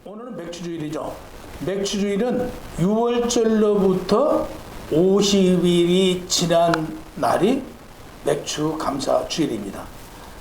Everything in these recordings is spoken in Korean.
오늘은 맥주주일이죠. 맥주주일은 6월절로부터 50일이 지난 날이 맥주 감사 주일입니다.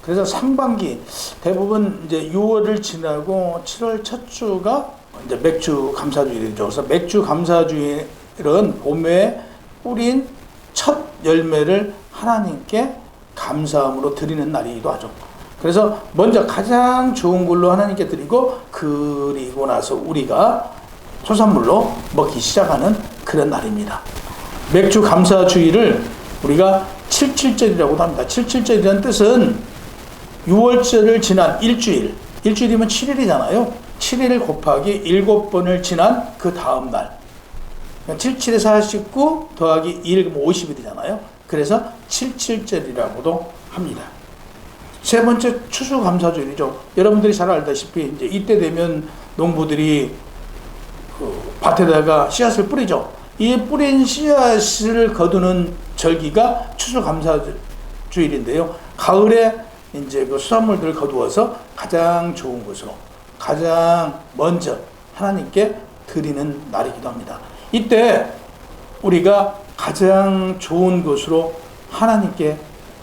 그래서 상반기 대부분 이제 6월을 지나고 7월 첫 주가 이제 맥주 감사 주일이죠. 그래서 맥주 감사 주일은 봄에 뿌린 첫 열매를 하나님께 감사함으로 드리는 날이기도 하죠. 그래서 먼저 가장 좋은 걸로 하나님께 드리고 그리고 나서 우리가 소산물로 먹기 시작하는 그런 날입니다. 맥주 감사 주일을 우리가 77절이라고도 합니다. 77절이라는 뜻은 6월절을 지난 일주일, 일주일이면 7일이잖아요. 7일 곱하기 7번을 지난 그 다음 날. 77에 49 더하기 1, 50일이잖아요. 그래서 77절이라고도 합니다. 세 번째 추수감사주일이죠. 여러분들이 잘 알다시피 이제 이때 되면 농부들이 그 밭에다가 씨앗을 뿌리죠. 이 뿌린 씨앗을 거두는 절기가 추수감사주일인데요. 가을에 이제 그 수산물들을 거두어서 가장 좋은 것으로 가장 먼저 하나님께 드리는 날이기도 합니다. 이때 우리가 가장 좋은 것으로 하나님께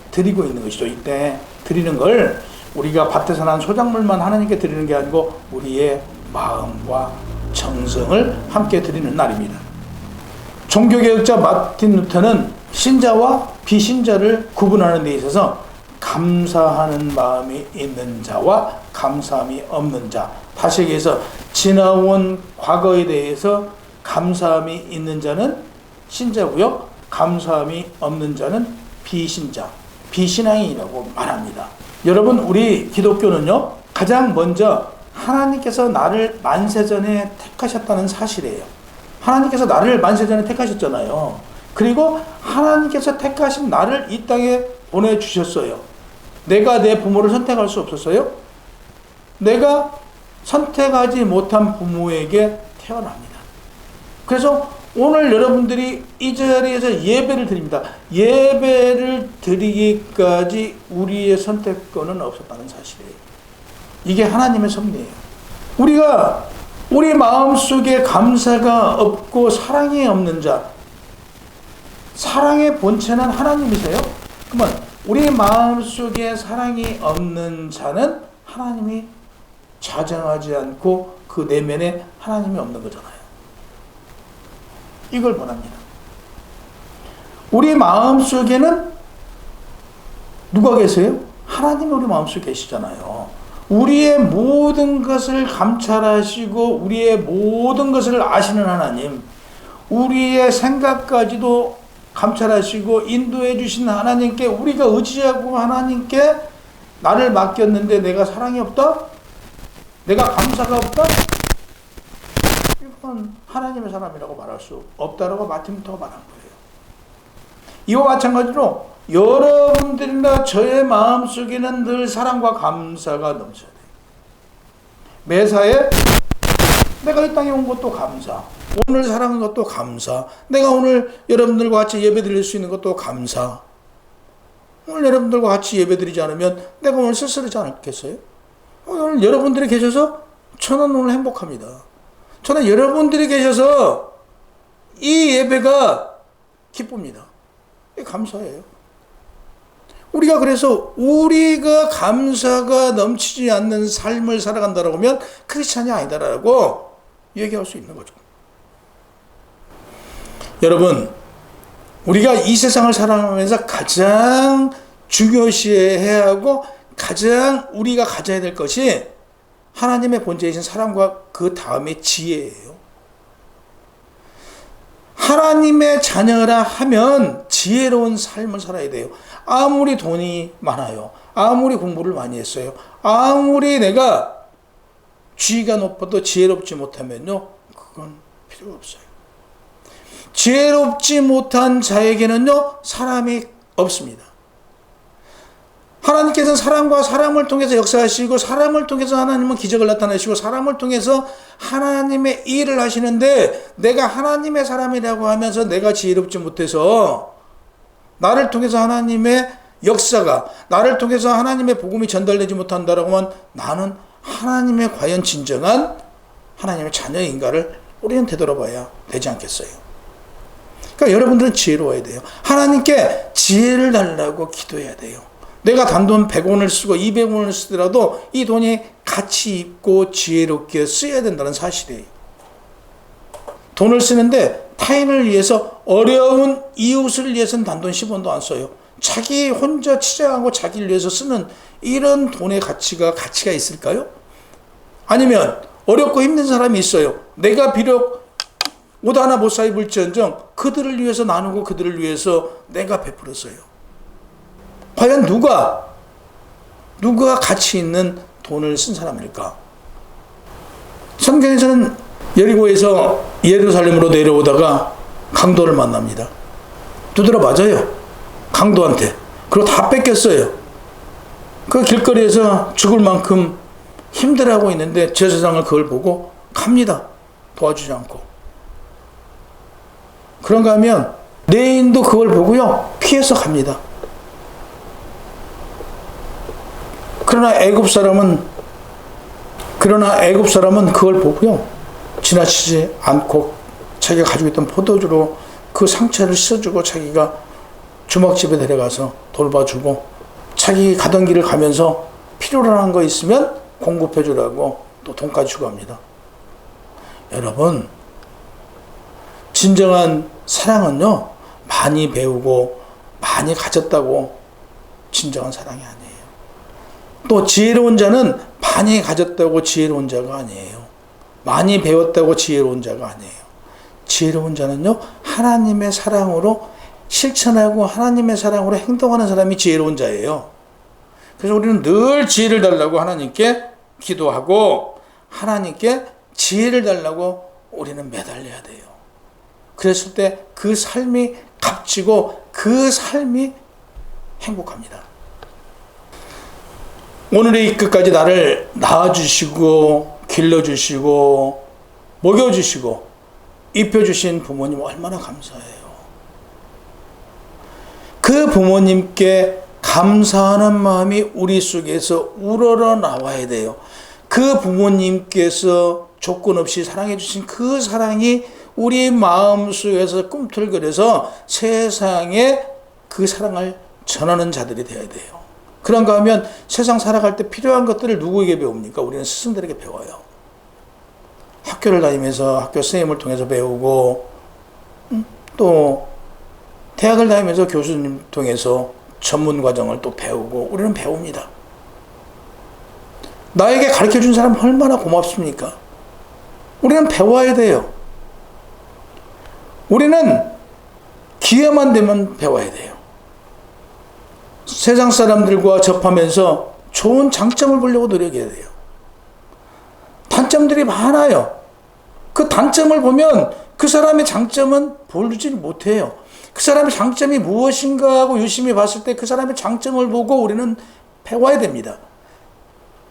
드리고 있는 것이죠. 이때 드리는 걸 우리가 밭에서 난 소작물만 하나님께 드리는 게 아니고 우리의 마음과 정성을 함께 드리는 날입니다. 종교개혁자 마틴 루터는 신자와 비신자를 구분하는 데 있어서 감사하는 마음이 있는 자와 감사함이 없는 자, 다시 얘기해서 지나온 과거에 대해서 감사함이 있는 자는 신자고요, 감사함이 없는 자는 비신자, 비신앙인이라고 말합니다. 여러분, 우리 기독교는요, 가장 먼저 하나님께서 나를 만세전에 택하셨다는 사실이에요. 하나님께서 나를 만세전에 택하셨잖아요. 그리고 하나님께서 택하신 나를 이 땅에 보내주셨어요. 내가 내 부모를 선택할 수 없었어요? 내가 선택하지 못한 부모에게 태어납니다. 그래서 오늘 여러분들이 이 자리에서 예배를 드립니다. 예배를 드리기까지 우리의 선택권은 없었다는 사실이에요. 이게 하나님의 섭리예요. 우리가 우리 마음속에 감사가 없고 사랑이 없는 자, 사랑의 본체는 하나님이세요? 그러면 우리 마음속에 사랑이 없는 자는 하나님이 자정하지 않고 그 내면에 하나님이 없는 거잖아요. 이걸 원합니다. 우리 마음속에는 누가 계세요? 하나님이 우리 마음속에 계시잖아요. 우리의 모든 것을 감찰하시고 우리의 모든 것을 아시는 하나님, 우리의 생각까지도 감찰하시고 인도해 주신 하나님께 우리가 의지하고 하나님께 나를 맡겼는데 내가 사랑이 없다? 내가 감사가 없다? 이건 하나님의 사람이라고 말할 수 없다라고 마틴 루터가 말한 거예요. 이와 마찬가지로 여러분들이나 저의 마음속에는 늘 사랑과 감사가 넘쳐야 돼요. 매사에 내가 이 땅에 온 것도 감사, 오늘 살아가는 것도 감사, 내가 오늘 여러분들과 같이 예배 드릴 수 있는 것도 감사. 오늘 여러분들과 같이 예배 드리지 않으면 내가 오늘 쓸쓸하지 않겠어요? 오늘 여러분들이 계셔서 저는 오늘 행복합니다. 저는 여러분들이 계셔서 이 예배가 기쁩니다. 이게 감사예요. 우리가 그래서 우리가 감사가 넘치지 않는 삶을 살아간다고 하면 크리스찬이 아니다라고 얘기할 수 있는 거죠. 여러분, 우리가 이 세상을 살아가면서 가장 중요시해야 하고 가장 우리가 가져야 될 것이 하나님의 본체이신 사랑과 그 다음에 지혜예요. 하나님의 자녀라 하면 지혜로운 삶을 살아야 돼요. 아무리 돈이 많아요. 아무리 공부를 많이 했어요. 아무리 내가 지위가 높아도 지혜롭지 못하면요, 그건 필요가 없어요. 지혜롭지 못한 자에게는요, 사람이 없습니다. 하나님께서는 사람과 사람을 통해서 역사하시고 사람을 통해서 하나님은 기적을 나타내시고 사람을 통해서 하나님의 일을 하시는데 내가 하나님의 사람이라고 하면서 내가 지혜롭지 못해서 나를 통해서 하나님의 역사가 나를 통해서 하나님의 복음이 전달되지 못한다라고 하면 나는 하나님의 과연 진정한 하나님의 자녀인가를 우리는 되돌아봐야 되지 않겠어요? 그러니까 여러분들은 지혜로워야 돼요. 하나님께 지혜를 달라고 기도해야 돼요. 내가 단돈 100원을 쓰고 200원을 쓰더라도 이 돈이 가치 있고 지혜롭게 쓰여야 된다는 사실이에요. 돈을 쓰는데 타인을 위해서, 어려운 이웃을 위해서는 단돈 10원도 안 써요. 자기 혼자 치장하고 자기를 위해서 쓰는 이런 돈의 가치가 있을까요? 아니면 어렵고 힘든 사람이 있어요. 내가 비록 옷 하나 못 사 입을지언정 그들을 위해서 나누고 그들을 위해서 내가 베풀었어요. 과연 누가 가치 있는 돈을 쓴 사람일까? 성경에서는 여리고에서 예루살렘으로 내려오다가 강도를 만납니다. 두드려 맞아요. 강도한테. 그리고 다 뺏겼어요. 그 길거리에서 죽을 만큼 힘들어하고 있는데 제사장을 그걸 보고 갑니다. 도와주지 않고. 그런가 하면 레인도 그걸 보고요, 피해서 갑니다. 그러나 애굽 사람은 그걸 보고요, 지나치지 않고 자기가 가지고 있던 포도주로 그 상처를 씻어주고 자기가 주막집에 데려가서 돌봐주고, 자기 가던 길을 가면서 필요로 하는 거 있으면 공급해 주라고 또 돈까지 주고 합니다. 여러분, 진정한 사랑은요, 많이 배우고 많이 가졌다고 진정한 사랑이 아니에요. 또 지혜로운 자는 많이 가졌다고 지혜로운 자가 아니에요. 많이 배웠다고 지혜로운 자가 아니에요. 지혜로운 자는요, 하나님의 사랑으로 실천하고 하나님의 사랑으로 행동하는 사람이 지혜로운 자예요. 그래서 우리는 늘 지혜를 달라고 하나님께 기도하고 하나님께 지혜를 달라고 우리는 매달려야 돼요. 그랬을 때 그 삶이 값지고 그 삶이 행복합니다. 오늘의 이 끝까지 나를 낳아주시고 길러주시고 먹여주시고 입혀주신 부모님 얼마나 감사해요. 그 부모님께 감사하는 마음이 우리 속에서 우러러 나와야 돼요. 그 부모님께서 조건 없이 사랑해 주신 그 사랑이 우리 마음속에서 꿈틀거려서 세상에 그 사랑을 전하는 자들이 되어야 돼요. 그런가 하면 세상 살아갈 때 필요한 것들을 누구에게 배웁니까? 우리는 스승들에게 배워요. 학교를 다니면서 학교 선생님을 통해서 배우고, 또 대학을 다니면서 교수님 통해서 전문 과정을 또 배우고, 우리는 배웁니다. 나에게 가르쳐준 사람 얼마나 고맙습니까? 우리는 배워야 돼요. 우리는 기회만 되면 배워야 돼요. 세상 사람들과 접하면서 좋은 장점을 보려고 노력해야 돼요. 단점들이 많아요. 그 단점을 보면 그 사람의 장점은 보지 못해요. 그 사람의 장점이 무엇인가 하고 유심히 봤을 때 그 사람의 장점을 보고 우리는 배워야 됩니다.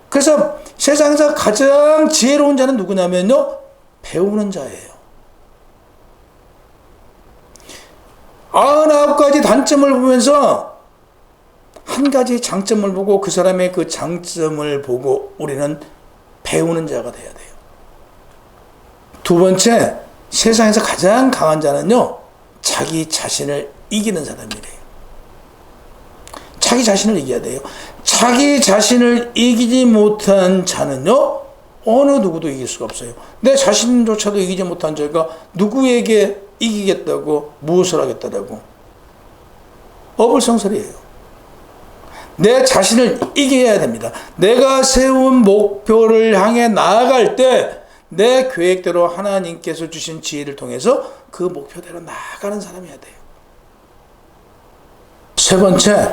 그래서 세상에서 가장 지혜로운 자는 누구냐면요, 배우는 자예요. 99가지 단점을 보면서 한 가지 장점을 보고 그 사람의 그 장점을 보고 우리는 배우는 자가 돼야 돼요. 두 번째, 세상에서 가장 강한 자는요, 자기 자신을 이기는 사람이래요. 자기 자신을 이겨야 돼요. 자기 자신을 이기지 못한 자는요, 어느 누구도 이길 수가 없어요. 내 자신조차도 이기지 못한 자가 누구에게 이기겠다고, 무엇을 하겠다라고. 어불성설이에요. 내 자신을 이겨야 됩니다. 내가 세운 목표를 향해 나아갈 때 내 계획대로 하나님께서 주신 지혜를 통해서 그 목표대로 나아가는 사람이어야 돼요. 세 번째,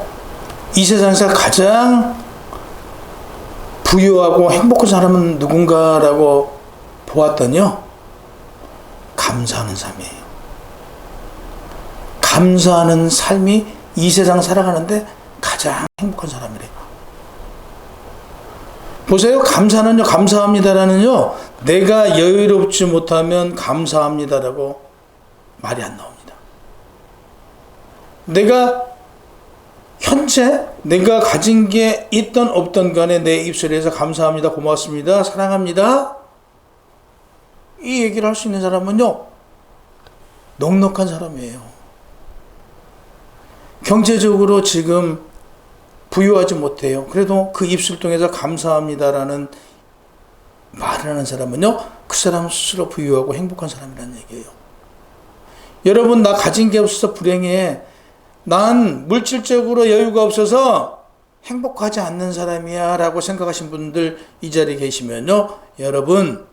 이 세상에서 가장 부유하고 행복한 사람은 누군가라고 보았더니요, 감사하는 삶이에요. 감사하는 삶이 이 세상 살아가는데 가장 행복한 사람이래요. 보세요. 감사는요, 감사합니다라는요, 내가 여유롭지 못하면 감사합니다라고 말이 안 나옵니다. 현재 내가 가진 게 있던 없던 간에 내 입술에서 감사합니다, 고맙습니다, 사랑합니다, 이 얘기를 할 수 있는 사람은요, 넉넉한 사람이에요. 경제적으로 지금 부유하지 못해요. 그래도 그 입술 통해서 감사합니다라는 말을 하는 사람은요, 그 사람은 스스로 부유하고 행복한 사람이라는 얘기예요. 여러분, 나 가진 게 없어서 불행해. 난 물질적으로 여유가 없어서 행복하지 않는 사람이야 라고 생각하신 분들 이 자리에 계시면요, 여러분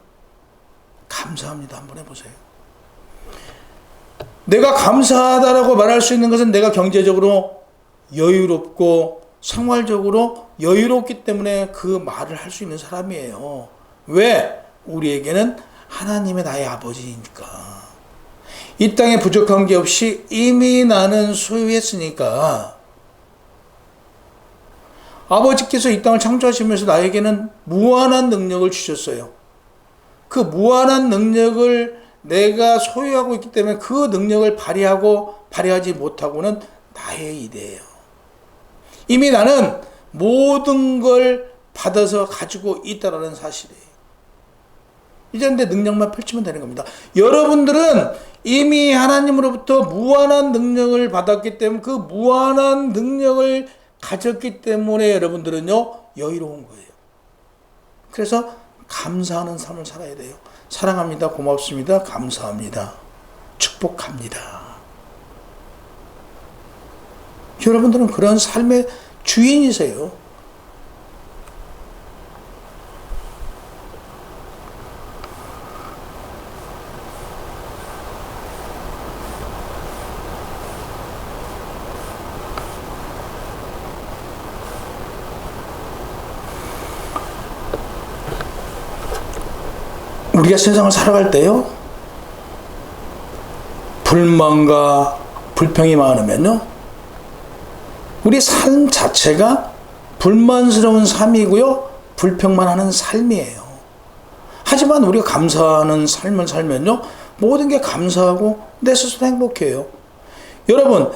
감사합니다 한번 해보세요. 내가 감사하다라고 말할 수 있는 것은 내가 경제적으로 여유롭고 생활적으로 여유롭기 때문에 그 말을 할 수 있는 사람이에요. 왜? 우리에게는 하나님의 나의 아버지니까. 이 땅에 부족한 게 없이 이미 나는 소유했으니까. 아버지께서 이 땅을 창조하시면서 나에게는 무한한 능력을 주셨어요. 그 무한한 능력을 내가 소유하고 있기 때문에 그 능력을 발휘하지 못하고는 나의 일이에요. 이미 나는 모든 걸 받아서 가지고 있다라는 사실이에요. 이제 내 능력만 펼치면 되는 겁니다. 여러분들은 이미 하나님으로부터 무한한 능력을 받았기 때문에 그 무한한 능력을 가졌기 때문에 여러분들은요, 여유로운 거예요. 그래서 감사하는 삶을 살아야 돼요. 사랑합니다. 고맙습니다. 감사합니다. 축복합니다. 여러분들은 그런 삶의 주인이세요. 우리가 세상을 살아갈 때요, 불만과 불평이 많으면요, 우리 삶 자체가 불만스러운 삶이고요, 불평만 하는 삶이에요. 하지만 우리가 감사하는 삶을 살면요, 모든 게 감사하고 내 스스로 행복해요. 여러분,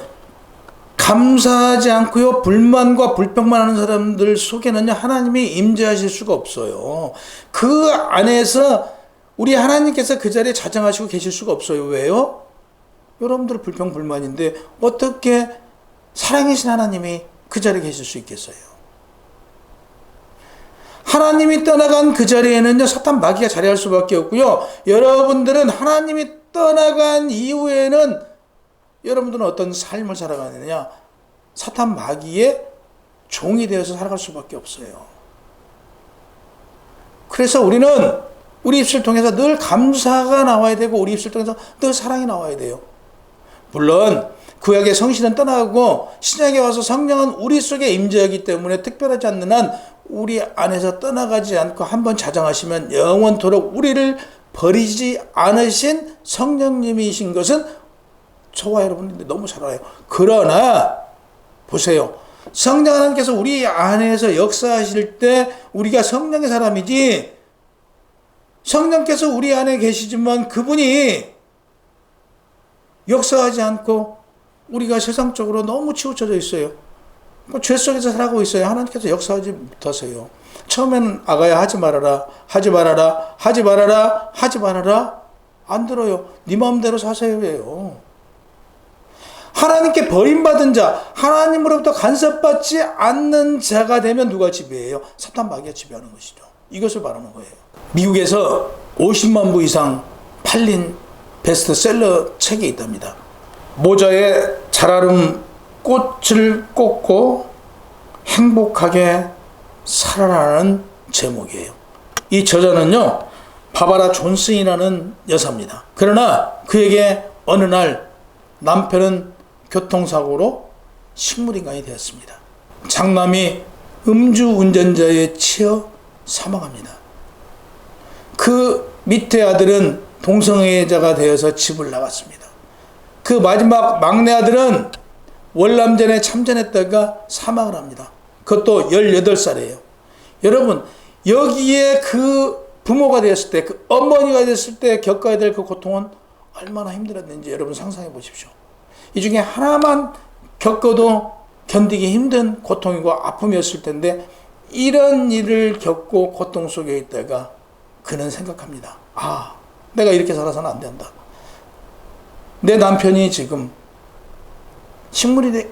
감사하지 않고요, 불만과 불평만 하는 사람들 속에는요, 하나님이 임재하실 수가 없어요. 그 안에서 우리 하나님께서 그 자리에 자정하시고 계실 수가 없어요. 왜요? 여러분들 불평 불만인데 어떻게 사랑이신 하나님이 그 자리에 계실 수 있겠어요? 하나님이 떠나간 그 자리에는요, 사탄 마귀가 자리할 수밖에 없고요. 여러분들은 하나님이 떠나간 이후에는 여러분들은 어떤 삶을 살아가느냐? 사탄 마귀의 종이 되어서 살아갈 수밖에 없어요. 그래서 우리는 우리 입술 통해서 늘 감사가 나와야 되고 우리 입술 통해서 늘 사랑이 나와야 돼요. 물론 구약의 성신은 떠나고 신약에 와서 성령은 우리 속에 임재하기 때문에 특별하지 않는 한 우리 안에서 떠나가지 않고 한번 자정하시면 영원토록 우리를 버리지 않으신 성령님이신 것은 저와 여러분들 너무 잘 알아요. 그러나 보세요. 성령 하나님께서 우리 안에서 역사하실 때 우리가 성령의 사람이지, 성령께서 우리 안에 계시지만 그분이 역사하지 않고 우리가 세상적으로 너무 치우쳐져 있어요. 죄 속에서 살아가고 있어요. 하나님께서 역사하지 못하세요. 처음에는 아가야 하지 말아라, 하지 말아라, 하지 말아라, 하지 말아라. 안 들어요. 네 마음대로 사세요예요. 하나님께 버림받은 자, 하나님으로부터 간섭받지 않는 자가 되면 누가 지배해요? 사탄 마귀가 지배하는 것이죠. 이것을 말하는 거예요. 미국에서 50만 부 이상 팔린 베스트셀러 책이 있답니다. 모자에 자라름 꽃을 꽂고 행복하게 살아라는 제목이에요. 이 저자는요, 바바라 존슨이라는 여사입니다. 그러나 그에게 어느 날 남편은 교통사고로 식물인간이 되었습니다. 장남이 음주운전자에 치여 사망합니다. 그 밑에 아들은 동성애자가 되어서 집을 나갔습니다. 그 마지막 막내 아들은 월남전에 참전했다가 사망을 합니다. 그것도 18살이에요. 여러분, 여기에 그 부모가 되었을 때, 그 어머니가 됐을 때 겪어야 될 그 고통은 얼마나 힘들었는지 여러분 상상해 보십시오. 이 중에 하나만 겪어도 견디기 힘든 고통이고 아픔이었을 텐데, 이런 일을 겪고 고통 속에 있다가 그는 생각합니다. 아, 내가 이렇게 살아서는 안 된다. 내 남편이 지금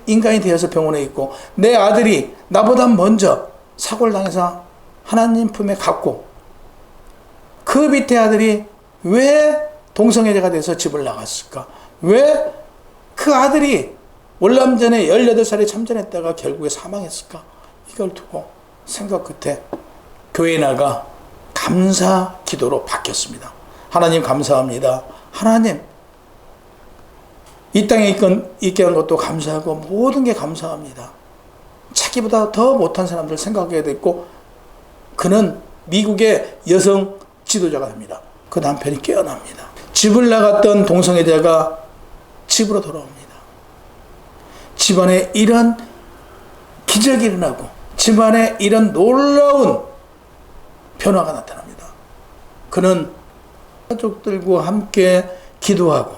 인간이 되어서 병원에 있고, 내 아들이 나보다 먼저 사고를 당해서 하나님 품에 갔고, 그 밑에 아들이 왜 동성애자가 돼서 집을 나갔을까? 왜 그 아들이 월남전에 18살에 참전했다가 결국에 사망했을까? 이걸 두고 생각 끝에 교회에 나가 감사 기도로 바뀌었습니다. 하나님 감사합니다. 하나님, 이 땅에 있게 한 것도 감사하고 모든 게 감사합니다. 자기보다 더 못한 사람들 생각하게 됐고, 그는 미국의 여성 지도자가 됩니다. 그 남편이 깨어납니다. 집을 나갔던 동성애자가 집으로 돌아옵니다. 집안에 이런 기적이 일어나고 집안에 이런 놀라운 변화가 나타납니다. 그는 가족들과 함께 기도하고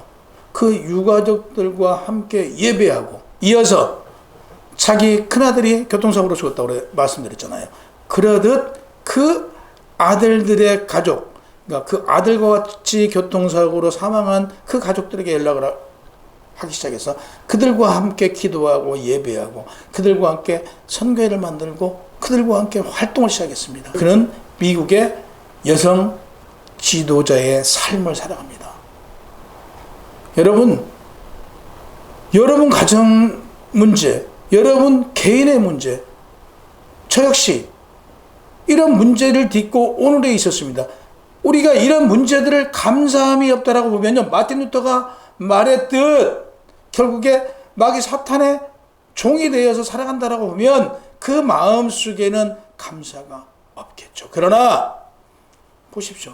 그 유가족들과 함께 예배하고, 이어서 자기 큰아들이 교통사고로 죽었다고 말씀드렸잖아요. 그러듯 그 아들들의 가족, 그러니까 그 아들과 같이 교통사고로 사망한 그 가족들에게 연락을 하기 시작해서 그들과 함께 기도하고 예배하고 그들과 함께 선교회를 만들고 그들과 함께 활동을 시작했습니다. 그는 미국의 여성 지도자의 삶을 살아갑니다. 여러분 가정 문제, 여러분 개인의 문제, 저 역시 이런 문제를 딛고 오늘에 있었습니다. 우리가 이런 문제들을 감사함이 없다라고 보면요, 마틴 루터가 말했듯 결국에 마귀 사탄의 종이 되어서 살아간다라고 보면 그 마음 속에는 감사가 없겠죠. 그러나 보십시오.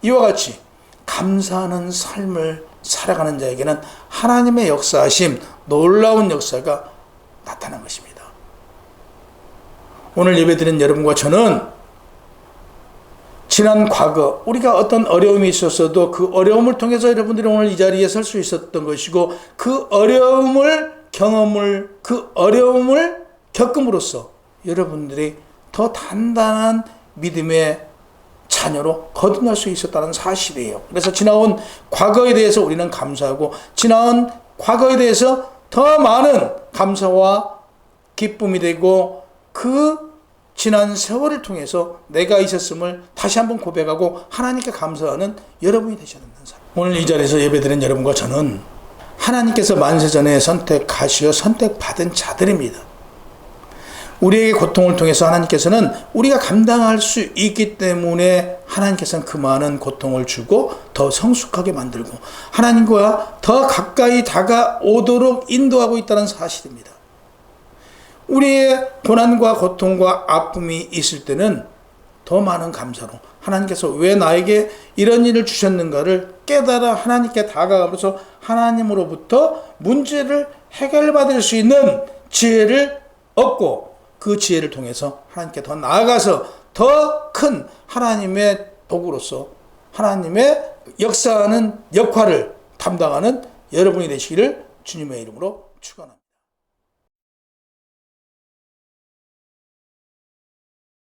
이와 같이 감사하는 삶을 살아가는 자에게는 하나님의 역사하심, 놀라운 역사가 나타난 것입니다. 오늘 예배드린 여러분과 저는 지난 과거 우리가 어떤 어려움이 있었어도 그 어려움을 통해서 여러분들이 오늘 이 자리에 설 수 있었던 것이고, 그 어려움을 겪음으로써 여러분들이 더 단단한 믿음의 자녀로 거듭날 수 있었다는 사실이에요. 그래서 지나온 과거에 대해서 우리는 감사하고, 지나온 과거에 대해서 더 많은 감사와 기쁨이 되고, 그 지난 세월을 통해서 내가 있었음을 다시 한번 고백하고 하나님께 감사하는 여러분이 되셔야 된다는 사람. 오늘 이 자리에서 예배드린 여러분과 저는 하나님께서 만세전에 선택하시어 선택받은 자들입니다. 우리에게 고통을 통해서 하나님께서는 우리가 감당할 수 있기 때문에 하나님께서는 그 많은 고통을 주고 더 성숙하게 만들고 하나님과 더 가까이 다가오도록 인도하고 있다는 사실입니다. 우리의 고난과 고통과 아픔이 있을 때는 더 많은 감사로 하나님께서 왜 나에게 이런 일을 주셨는가를 깨달아 하나님께 다가가면서 하나님으로부터 문제를 해결받을 수 있는 지혜를 얻고, 그 지혜를 통해서 하나님께 더 나아가서 더 큰 하나님의 도구로서 하나님의 역사하는 역할을 담당하는 여러분이 되시기를 주님의 이름으로 축원합니다.